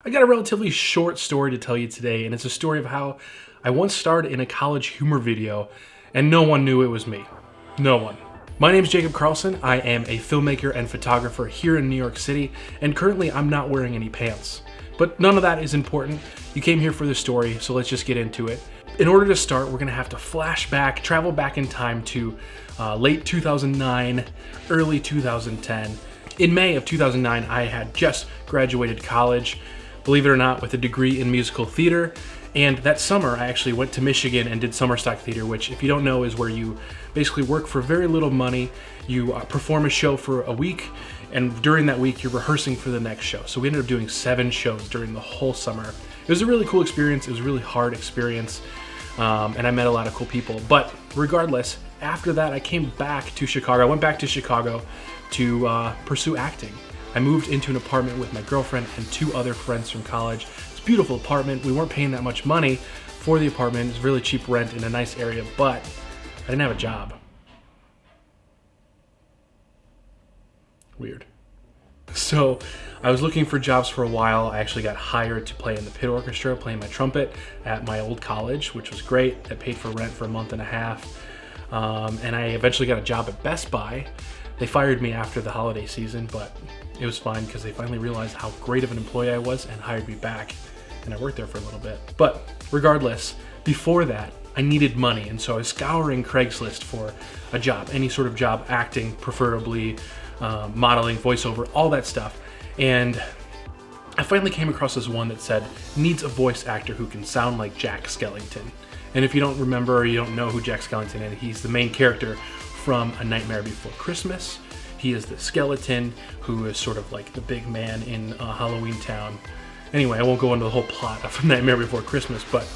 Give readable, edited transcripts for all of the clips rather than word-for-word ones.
I got a relatively short story to tell you today, and it's a story of how I once starred in a college humor video, and no one knew it was me. No one. My name is Jacob Carlson. I am a filmmaker and photographer here in New York City, and currently I'm not wearing any pants. But none of that is important. You came here for the story, so let's just get into it. In order to start, we're gonna have to travel back in time to late 2009, early 2010. In May of 2009, I had just graduated college, believe it or not, with a degree in musical theater. And that summer, I actually went to Michigan and did summer stock theater, which, if you don't know, is where you basically work for very little money. You perform a show for a week, and during that week, you're rehearsing for the next show. So we ended up doing 7 shows during the whole summer. It was a really cool experience. It was a really hard experience, and I met a lot of cool people. But regardless, after that, I came back to Chicago. I went back to Chicago to pursue acting. I moved into an apartment with my girlfriend and 2 other friends from college. It's a beautiful apartment. We weren't paying that much money for the apartment. It's really cheap rent in a nice area, but I didn't have a job. Weird. So I was looking for jobs for a while. I actually got hired to play in the pit orchestra, playing my trumpet at my old college, which was great. That paid for rent for a month and a half. And I eventually got a job at Best Buy. They fired me after the holiday season, but it was fine because they finally realized how great of an employee I was and hired me back. And I worked there for a little bit. But regardless, before that, I needed money. And so I was scouring Craigslist for a job, any sort of job, acting, preferably, modeling, voiceover, all that stuff. And I finally came across this one that said, needs a voice actor who can sound like Jack Skellington. And if you don't remember or you don't know who Jack Skellington is, he's the main character from A Nightmare Before Christmas. He is the skeleton who is sort of like the big man in Halloween Town. Anyway, I won't go into the whole plot of A Nightmare Before Christmas, but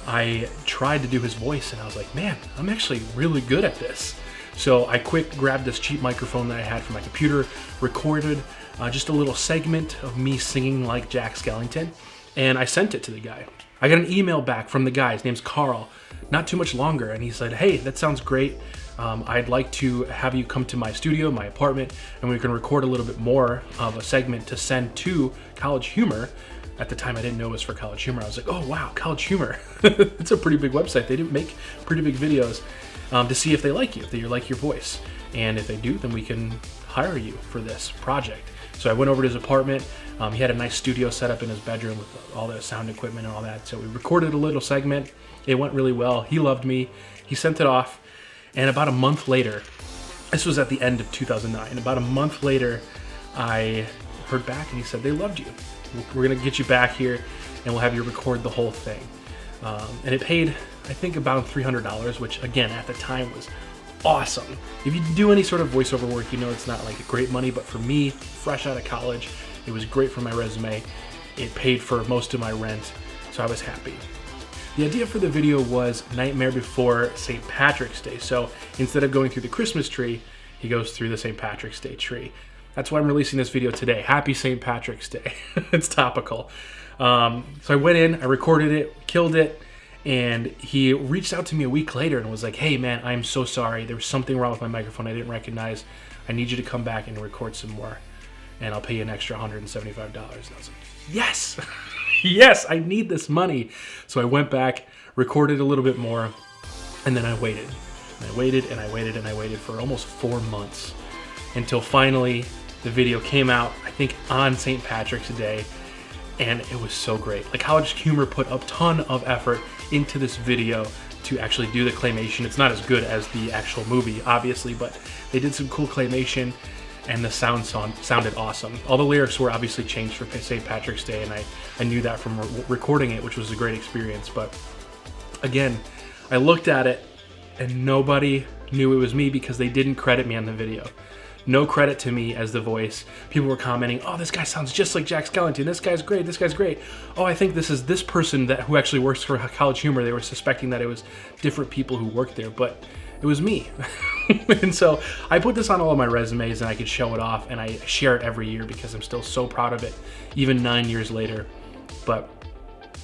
I tried to do his voice and I was like, man, I'm actually really good at this. So I grabbed this cheap microphone that I had from my computer, recorded just a little segment of me singing like Jack Skellington, and I sent it to the guy. I got an email back from the guy, his name's Carl, not too much longer, and he said, hey, that sounds great. I'd like to have you come to my studio, my apartment, and we can record a little bit more of a segment to send to College Humor. At the time, I didn't know it was for College Humor. I was like, oh, wow, College Humor. It's a pretty big website. They do make pretty big videos to see if they like you, if they like your voice. And if they do, then we can hire you for this project. So I went over to his apartment. He had a nice studio set up in his bedroom with all the sound equipment and all that. So we recorded a little segment. It went really well. He loved me. He sent it off. And about a month later, this was at the end of 2009, about a month later, I heard back and he said, they loved you. We're gonna get you back here and we'll have you record the whole thing. And it paid, I think, about $300, which again, at the time was awesome. If you do any sort of voiceover work, you know it's not like great money, but for me, fresh out of college, it was great for my resume. It paid for most of my rent, so I was happy. The idea for the video was Nightmare Before St. Patrick's Day. So instead of going through the Christmas tree, he goes through the St. Patrick's Day tree. That's why I'm releasing this video today. Happy St. Patrick's Day. It's topical. So I went in, I recorded it, killed it, and he reached out to me a week later and was like, hey man, I'm so sorry. There was something wrong with my microphone I didn't recognize. I need you to come back and record some more, and I'll pay you an extra $175. And I was like, yes! Yes, I need this money. So I went back, recorded a little bit more, and then I waited. And I waited and I waited and I waited for almost 4 months until finally the video came out, I think on St. Patrick's Day, and it was so great. Like, College Humor put a ton of effort into this video to actually do the claymation. It's not as good as the actual movie, obviously, but they did some cool claymation. And the sounded awesome. All the lyrics were obviously changed for St. Patrick's Day, and I knew that from recording it, which was a great experience. But again, I looked at it, and nobody knew it was me because they didn't credit me on the video. No credit to me as the voice. People were commenting, oh, this guy sounds just like Jack Skellington. This guy's great. This guy's great. Oh, I think this is this person who actually works for College Humor. They were suspecting that it was different people who worked there, but it was me. And so I put this on all of my resumes and I could show it off, and I share it every year because I'm still so proud of it, even 9 years later. But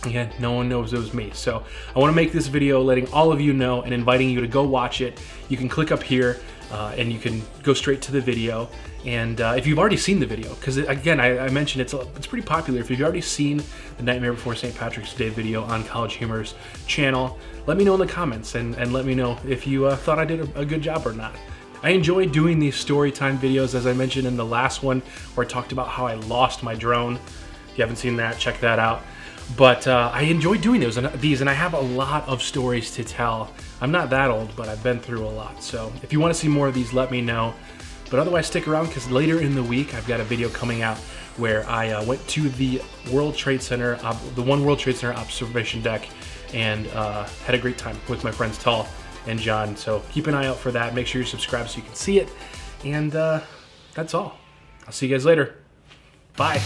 again, no one knows it was me. So I want to make this video letting all of you know and inviting you to go watch it. You can click up here. and you can go straight to the video. And if you've already seen the video, because again, I mentioned it's pretty popular. If you've already seen the Nightmare Before St. Patrick's Day video on College Humor's channel, let me know in the comments and let me know if you thought I did a good job or not. I enjoy doing these story time videos, as I mentioned in the last one where I talked about how I lost my drone. If you haven't seen that, check that out. But I enjoy doing these, and I have a lot of stories to tell. I'm not that old, but I've been through a lot. So if you want to see more of these, let me know. But otherwise, stick around, because later in the week, I've got a video coming out where I went to the World Trade Center, the One World Trade Center observation deck, and had a great time with my friends Tal and John. So keep an eye out for that. Make sure you're subscribed so you can see it. And that's all. I'll see you guys later. Bye.